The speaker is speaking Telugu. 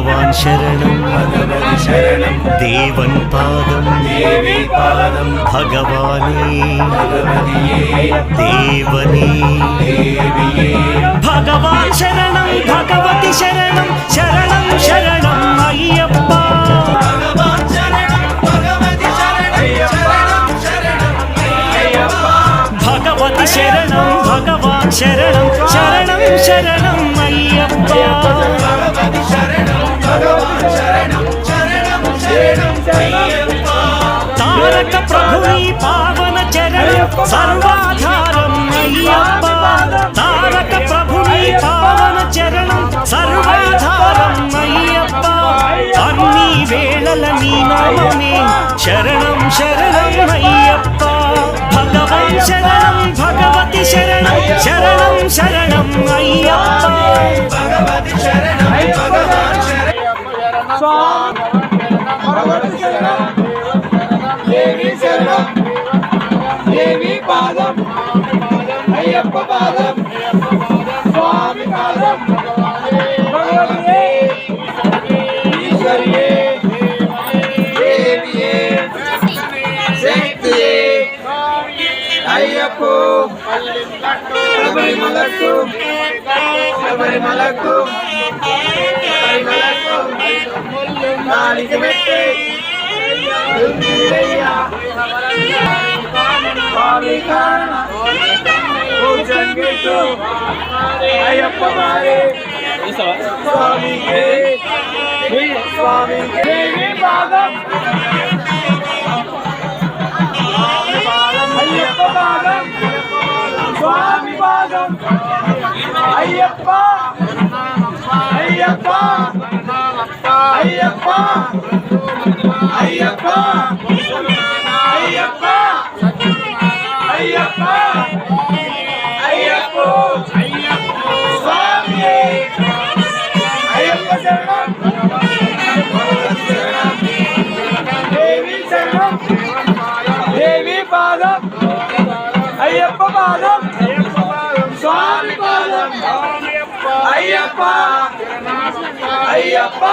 भगवान् शरणं भगवति शरणं देवन् पादं देवी पादं भगवाने भगवतिये देवने देविये भगवान् शरणं भगवति शरणं शरणं शरणं अय्यप्पा भगवान् शरणं भगवति शरणं शरणं अय्यप्पा भगवति शरणं भगवान् शरणं शरणं शरणं अय्यप्पा भगवति शरणं भगवान् शरणं शरणं शरणं अय्यप्पा तारक प्रभुनि पावन चरण सर्वाधारं अय्यप्पा तारक प्रभुनि पावन चरण सर्वाधारं अय्यप्पा अन्नी वेळల నీ నామమే శరణం శరణం అయ్యప్పా భగవాన్ శరణం భగవతి శరణం శరణం శరణం అయ్యప్పా భగవతి శరణం భగవాన్ శరణం భగవతి శరణం దేవి శరణం దేవి పాదం అయ్యప్ప పాదం స్వామి పాదం భగవతియే ఈశ్వరియే దేవియే శక్తియే అయ్యప్ప శబరిమలకు శబరిమలకు శబరిమలకు నాలిక పెట్టి స్వామి కారణ పూజంగిట్టు అయ్యప్ప మారే స్వామికి స్వామికి దేవి పాదం అయ్యప్ప పాదం స్వామి పాదం అయ్యప్ప అయ్యప్ప అయ్యప్ప అయ్యప్ప అయ్యప్ప అయ్యప్ప అయ్యప్ప స్వామి అయ్యప్ప శరణం దేవి శరణం దేవి పాదం అయ్యప్ప పాదం స్వామి పాదం అయ్యప్ప అయ్యప్ప